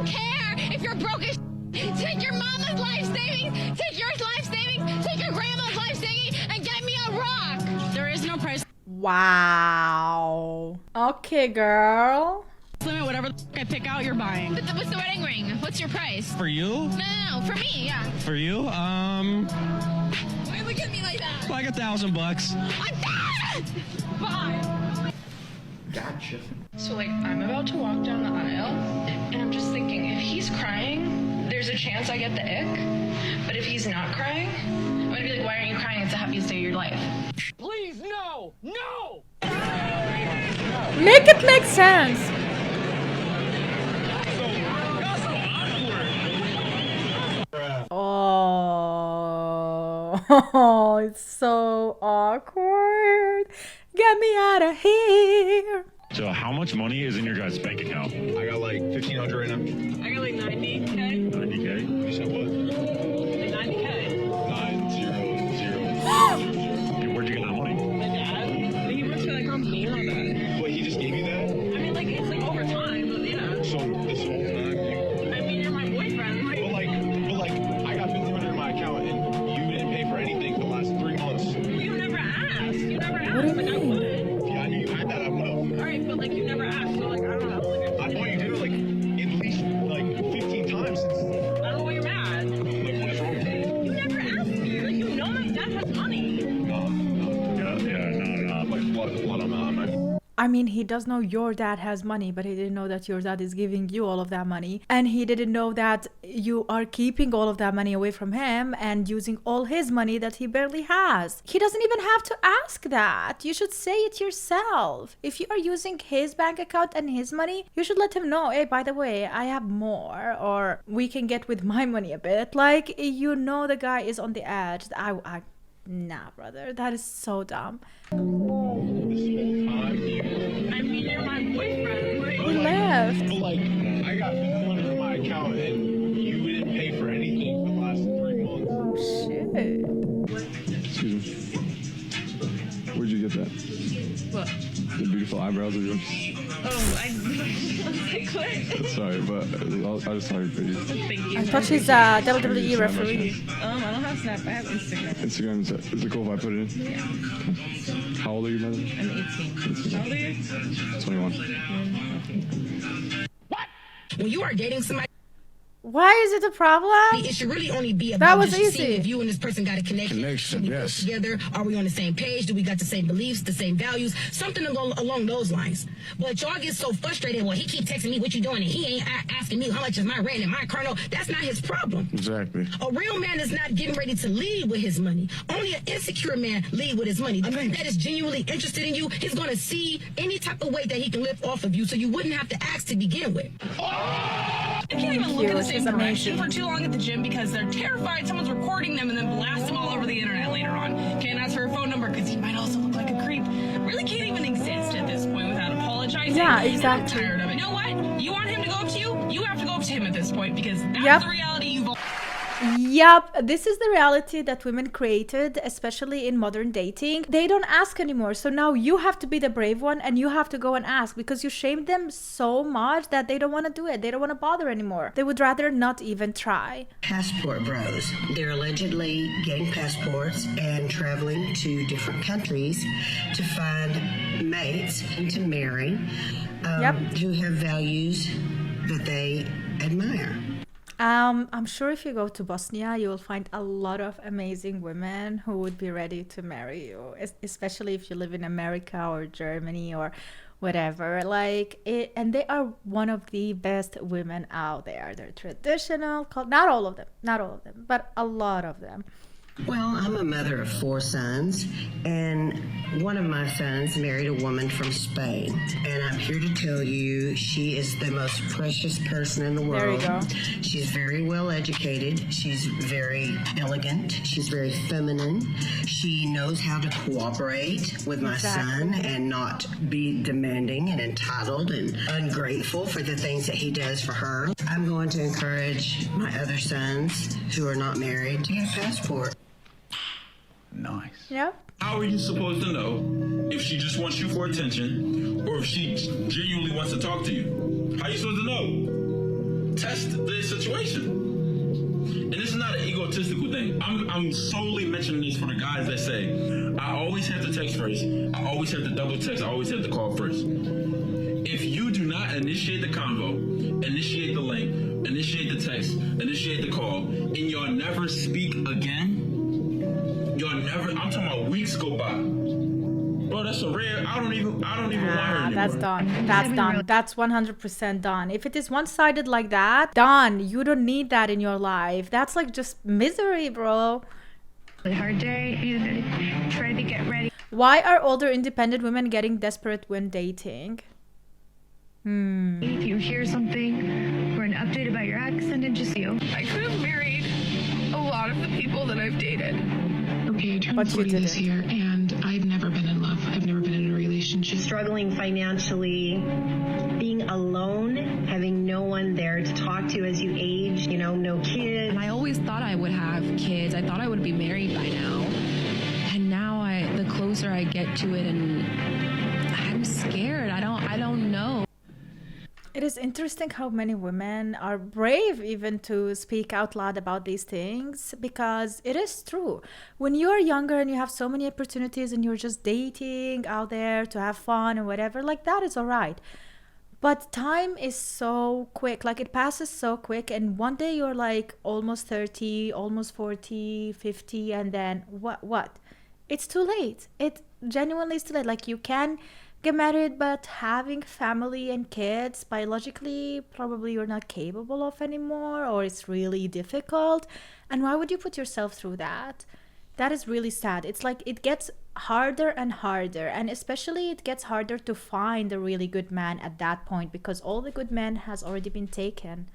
don't care if you're broke as take your mama's life savings, take your life savings, take your grandma's life savings, and get me a rock. There is no price Wow. Okay, girl. limit. Whatever I pick out, you're buying. But what's the wedding ring? What's your price? For you? No, for me, yeah. For you? Why look at me like that? Like $1,000. Bye. Gotcha. So, like, I'm about to walk down the aisle, and I'm just thinking, if he's crying, there's a chance I get the ick. But if he's not crying, I'm gonna be like, why aren't you crying? It's the happiest day of your life. Please, no! No! Make it make sense. Oh, it's so awkward. Get me out of here. So how much money is in your guys' bank account? I got like 1,500 right now. I got like 90K. 90K? You said what? Like 90K. 900. Where'd you get that money? My dad. He works for that company. You know that. Wait, he just gave you that? I mean, like, it's like over time, but yeah. So this whole time? I mean, you're my boyfriend. Like, But I got 1,500 in my account and you didn't pay for anything for the last 3 months. you never asked. You never asked. What do you Like, I mean? would. Yeah, I knew you had that. I would have. Alright, but like, you never asked. So, like, I don't know. Like, I bought you dinner like at least like 15 times since. I don't know why you're mad. Like, what is wrong with you? You never asked me. Like, you know my dad has money. No. No. Like, what? I'm not. I mean, he does know your dad has money, but he didn't know that your dad is giving you all of that money. And he didn't know that you are keeping all of that money away from him and using all his money that he barely has. He doesn't even have to ask that. You should say it yourself. If you are using his bank account and his money, you should let him know, hey, by the way, I have more, or we can get with my money a bit. Like, you know the guy is on the edge. Nah, brother, that is so dumb. This whole time, you. I mean, you're my boyfriend. Like, He left. But like, I got 1,500 in my account and you didn't pay for anything for the last 3 months. Oh, shit. Excuse me. Where'd you get that? what? The beautiful eyebrows of yours? Oh, I quit. Sorry, but I just saw your picture. Thank you. I thought she's a WWE referee. I don't have Snap. I have Instagram. Instagram, is it cool if I put it in? Yeah. How old are you, mother? I'm 18. How old are you? 21. When you are dating somebody, Why is it a problem? it should really only be That about was just seeing easy. if you and this person got a connection. Connection, Do we yes. work together? Are we on the same page? Do we got the same beliefs, the same values? Something along those lines. But y'all get so frustrated. Well, he keep texting me what you doing, and he ain't asking me how much is my rent and my car note. That's not his problem. Exactly. A real man is not getting ready to lead with his money. Only an insecure man lead with his money. A man that is genuinely interested in you, he's going to see any type of weight that he can lift off of you, so you wouldn't have to ask to begin with. I can't even look in the same She's direction amazing. for too long at the gym because they're terrified someone's recording them and then blast them all over the internet later on. Can't ask for a phone number because he might also look like a creep. Really can't even exist at this point without apologizing. Yeah, And exactly. I'm tired of it. You know what? You want him to go up to you? You have to go up to him at this point because that's Yep. the reality you've Yep, this is the reality that women created, especially in modern dating. They don't ask anymore. So now you have to be the brave one and you have to go and ask because you shamed them so much that they don't want to do it. They don't want to bother anymore. They would rather not even try. Passport bros. They're allegedly getting passports and traveling to different countries to find mates and to marry Yep. who have values that they admire. I'm sure if you go to Bosnia, you will find a lot of amazing women who would be ready to marry you, especially if you live in America or Germany or whatever. Like it, and they are one of the best women out there. They're traditional, not all of them, but a lot of them. Well, I'm a mother of 4 sons, and one of my sons married a woman from Spain. And I'm here to tell you, she is the most precious person in the world. There you go. She's very well educated. She's very elegant. She's very feminine. She knows how to cooperate with my son and not be demanding and entitled and ungrateful for the things that he does for her. I'm going to encourage my other sons who are not married to get a passport. Nice. Yep. How are you supposed to know if she just wants you for attention or if she genuinely wants to talk to you? How are you supposed to know? test the situation. And this is not an egotistical thing. I'm solely mentioning this for the guys that say, I always have to text first. I always have to double text. I always have to call first. If you do not initiate the convo, initiate the link, initiate the text, initiate the call, and you'll never speak again, I'm talking about weeks go by. Bro, that's a rare, I don't even want her anymore. That's done. That's done. That's 100% done. If it is one-sided like that, done. You don't need that in your life. That's like just misery, bro. Hard day, try to get ready. Why are older independent women getting desperate when dating? If you hear something or an update about your ex, send it just you. I could have married a lot of the people that I've dated. Okay, I turned 40 this year, and I've never been in love. I've never been in a relationship. Struggling financially, being alone, having no one there to talk to as you age, no kids. And I always thought I would have kids. I thought I would be married by now. And now the closer I get to it, and I'm scared. I don't know. It is interesting how many women are brave even to speak out loud about these things, because it is true. When you're younger and you have so many opportunities and you're just dating out there to have fun and whatever, like that is all right. But time is so quick, like it passes so quick, and one day you're like almost 30, almost 40, 50, and then what? It's too late. It genuinely is too late. Like you can get married, but having family and kids, biologically, probably you're not capable of anymore, or it's really difficult. And why would you put yourself through that? That is really sad. It's like it gets harder and harder, and especially it gets harder to find a really good man at that point, because all the good men has already been taken.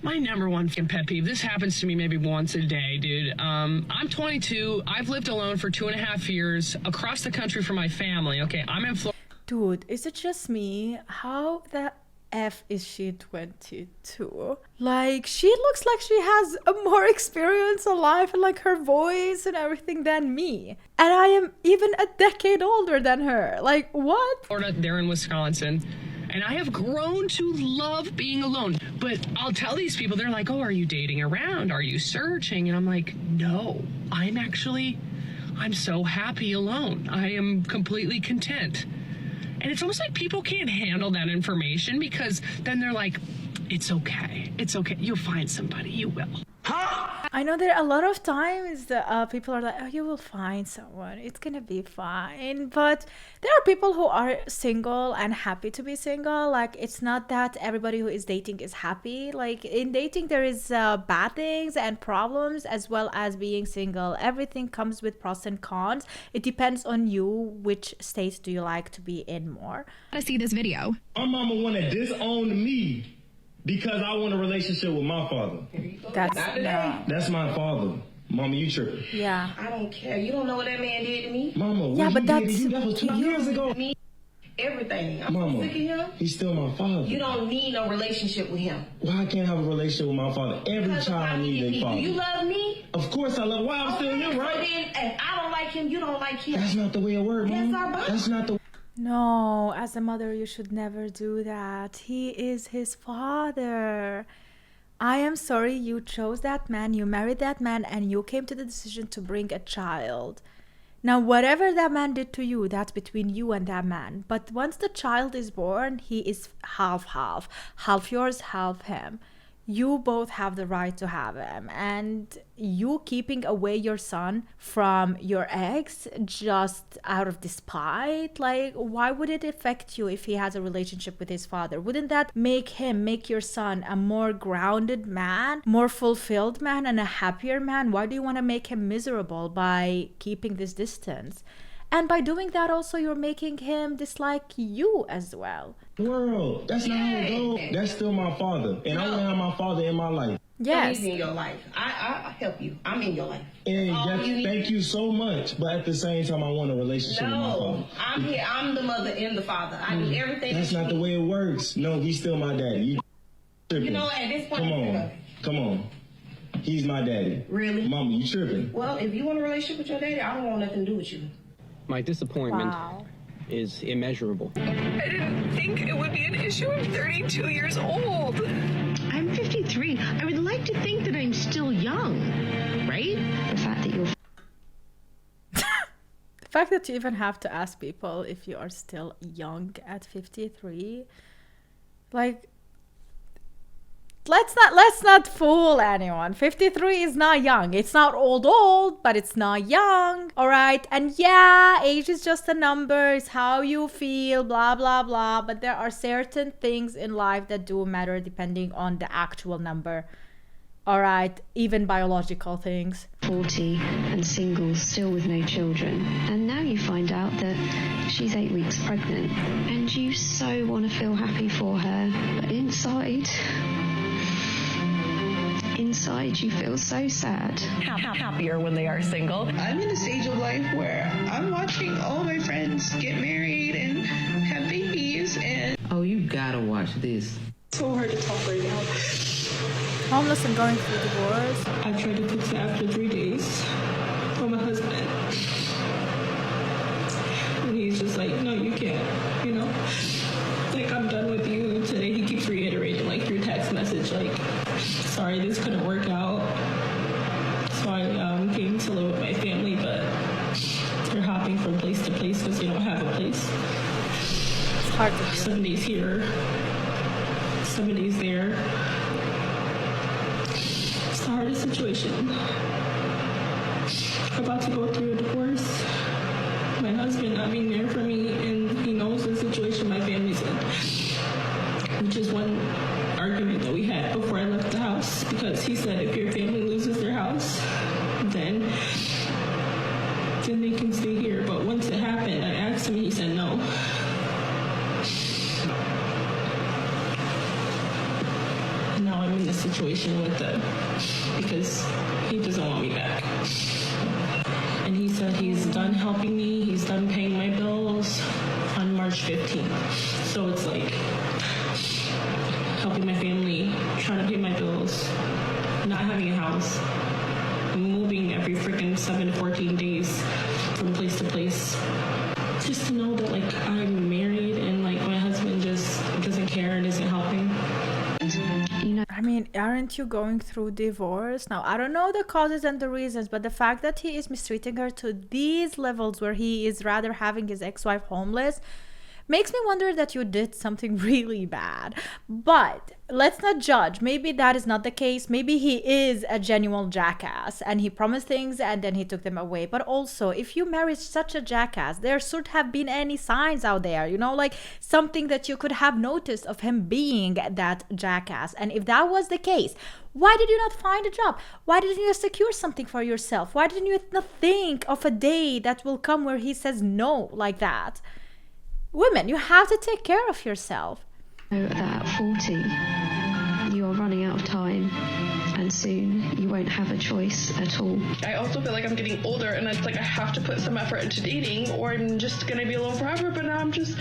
My number one pet peeve, this happens to me maybe once a day, dude. I'm 22. I've lived alone for 2.5 years across the country from my family. Okay, I'm in Florida. Dude, is it just me? How the F is she 22? Like, she looks like she has a more experience in life and like her voice and everything than me. And I am even a decade older than her. Like, what? Florida, they're in Wisconsin. And I have grown to love being alone. But I'll tell these people, they're like, oh, are you dating around? Are you searching? And I'm like, no, I'm so happy alone. I am completely content. And it's almost like people can't handle that information, because then they're like, it's okay. It's okay. You'll find somebody. You will. I know there are a lot of times that people are like, oh, you will find someone, it's gonna be fine. But there are people who are single and happy to be single. Like, it's not that everybody who is dating is happy. Like, in dating there is bad things and problems, as well as being single. Everything comes with pros and cons. It depends on you, which state do you like to be in more. I see this video. My mama want to disown me because I want a relationship with my father. That's my father. Mama, you tripping. Yeah. I don't care. You don't know what that man did to me? Mama, yeah, but that was 2 years ago. Me, everything. I'm Mama, sick of him. He's still my father. You don't need no relationship with him. Why I can't have a relationship with my father? Every child needs a father. Do you love me? Of course I love. Why I'm still here, right? So then, if I don't like him, you don't like him. That's not the way it works, Mama. That's our bond. That's not the. No, as a mother, you should never do that. He is his father. I am sorry you chose that man, you married that man, and you came to the decision to bring a child. Now, whatever that man did to you, that's between you and that man. But once the child is born, he is half yours, half him. You both have the right to have him, and you keeping away your son from your ex just out of despite, like, why would it affect you if he has a relationship with his father? Wouldn't that make your son a more grounded man, more fulfilled man, and a happier man? Why do you want to make him miserable by keeping this distance? And by doing that also, you're making him dislike you as well. World, that's not how it goes. That's still my father, and I want to have my father in my life. Yes. He's in your life. I help you. I'm in your life. And thank you so much, but at the same time, I want a relationship with my father. I'm here. I'm the mother and the father. I do everything. That's not the way it works. No, he's still my daddy. You know, at this point, come on. He's my daddy. Really? Mama, you tripping. Well, if you want a relationship with your daddy, I don't want nothing to do with you. My disappointment is immeasurable. I didn't think it would be an issue. I'm 32 years old. I'm fact that you even have to ask people if you are still young at 53, like, let's not fool anyone. 53 is not young. It's not old, but it's not young. All right. And yeah, age is just a number. It's how you feel, blah, blah, blah. But there are certain things in life that do matter depending on the actual number. All right. Even biological things. 40 and single, still with no children. And now you find out that she's 8 weeks pregnant. And you so want to feel happy for her. But inside you feel so sad. Happier when they are single. I'm in a stage of life where I'm watching all my friends get married and have babies, and oh, you gotta watch this. It's so hard to talk right now. Homeless and going through divorce. I tried to text her after 3 days from my husband, and he's just like, no, you can't, you know, like, I'm done with you. Today he keeps reiterating, like, through text message, like, sorry, this couldn't work out, so I came to live with my family, but they're hopping from place to place because they don't have a place. It's hard to do. 7 days here, 7 days there. It's the hardest situation. I'm about to go through a divorce. My husband not being there for me, and he knows the situation my family's in, which is one argument that we had before I left the house, because he said if your family loses their house, then they can stay here. But once it happened, I asked him, he said no. Now I'm in this situation with them because he doesn't want me back. And he said he's done helping me, he's done paying my bills on March 15th. So it's like helping my family, trying to pay my bills, not having a house, moving every freaking 7 to 14 days from place to place. Just to know that, like, I'm married and, like, my husband just doesn't care and isn't helping. I mean, aren't you going through divorce? Now, I don't know the causes and the reasons, but the fact that he is mistreating her to these levels where he is rather having his ex-wife homeless makes me wonder that you did something really bad. But let's not judge. Maybe that is not the case. Maybe he is a genuine jackass and he promised things and then he took them away. But also, if you married such a jackass, there should have been any signs out there, you know, like something that you could have noticed of him being that jackass. And if that was the case, why did you not find a job? Why didn't you secure something for yourself? Why didn't you not think of a day that will come where he says no like that? Women, you have to take care of yourself. That at 40, you are running out of time, and soon you won't have a choice at all. I also feel like I'm getting older, and it's like I have to put some effort into dating, or I'm just gonna be alone forever. But now I'm just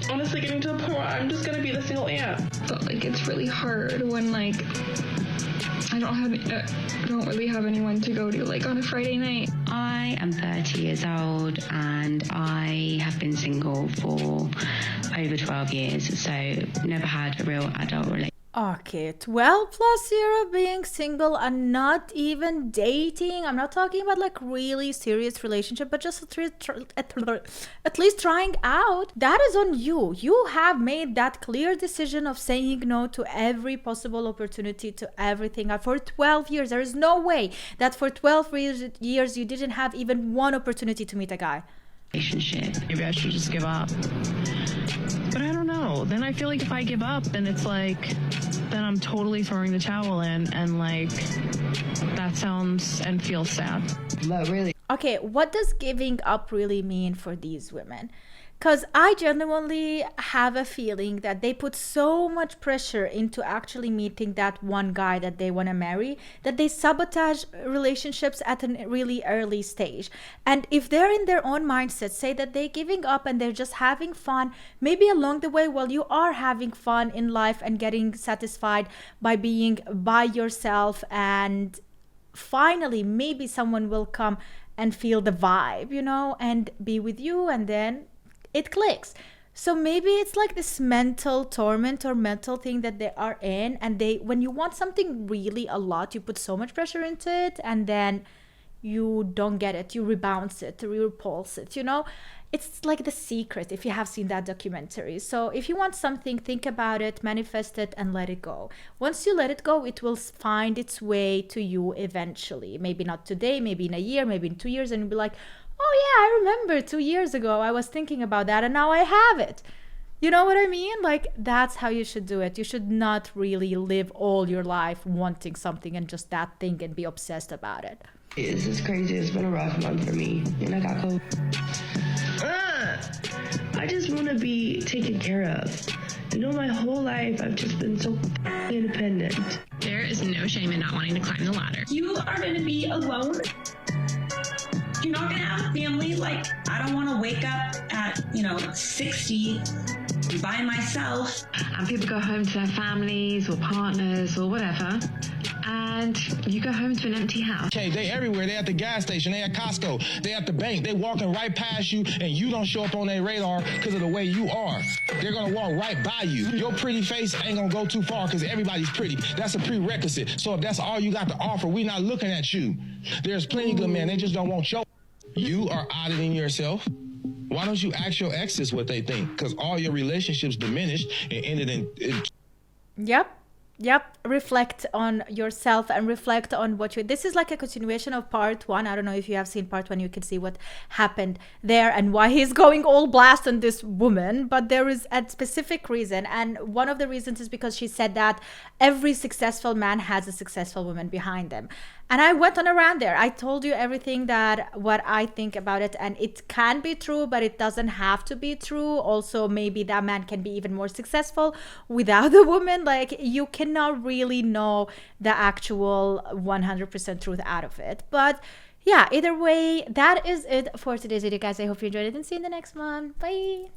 honestly getting to the point where I'm just gonna be the single aunt. But like, it's really hard when like I don't really have anyone to go to like on a Friday night. I am 30 years old and I have been single for over 12 years, so never had a real adult relationship. Okay, 12 plus years of being single and not even dating. I'm not talking about like really serious relationship, but just at least trying out. That is on you. You have made that clear decision of saying no to every possible opportunity, to everything. For 12 years, there is no way that for 12 years you didn't have even one opportunity to meet a guy. Maybe I should just give up. But I don't know. Then I feel like if I give up, then it's like, then I'm totally throwing the towel in, and like, that sounds and feels sad. Not really. Okay, what does giving up really mean for these women? Because I genuinely have a feeling that they put so much pressure into actually meeting that one guy that they want to marry that they sabotage relationships at a really early stage. And if they're in their own mindset, say that they're giving up and they're just having fun, maybe along the way, while you are having fun in life and getting satisfied by being by yourself, and finally maybe someone will come and feel the vibe, you know, and be with you, and then it clicks. So maybe it's like this mental torment or mental thing that they are in, and when you want something really a lot, you put so much pressure into it, and then you don't get it, you rebounce it, you repulse it, you know. It's like The Secret, if you have seen that documentary. So if you want something, think about it, manifest it, and let it go. Once you let it go, it will find its way to you eventually. Maybe not today, maybe in a year, maybe in 2 years, and you'll be like, oh yeah, I remember 2 years ago I was thinking about that and now I have it. You know what I mean? Like, that's how you should do it. You should not really live all your life wanting something and just that thing and be obsessed about it. This is crazy. It's been a rough month for me. And I got COVID. I just want to be taken care of. You know, my whole life I've just been so independent. There is no shame in not wanting to climb the ladder. You are going to be alone. You're not going to have a family. Like, I don't want to wake up at, 60 by myself. And people go home to their families or partners or whatever. And you go home to an empty house. Okay, they everywhere. They at the gas station. They at Costco. They at the bank. They walking right past you, and you don't show up on their radar because of the way you are. They're gonna walk right by you. Your pretty face ain't gonna go too far because everybody's pretty. That's a prerequisite. So if that's all you got to offer, we not looking at you. There's plenty of good men. They just don't want your. You are auditing yourself. Why don't you ask your exes what they think? Because all your relationships diminished and ended in. Yep. Reflect on yourself and reflect on what you. This is like a continuation of part 1. I don't know if you have seen part 1. You can see what happened there and why he's going all blast on this woman. But there is a specific reason. And one of the reasons is because she said that every successful man has a successful woman behind them. And I went on a rant there. I told you everything what I think about it. And it can be true, but it doesn't have to be true. Also, maybe that man can be even more successful without the woman. Like, you cannot really know the actual 100% truth out of it. But yeah, either way, that is it for today's video, guys. I hope you enjoyed it and see you in the next one. Bye.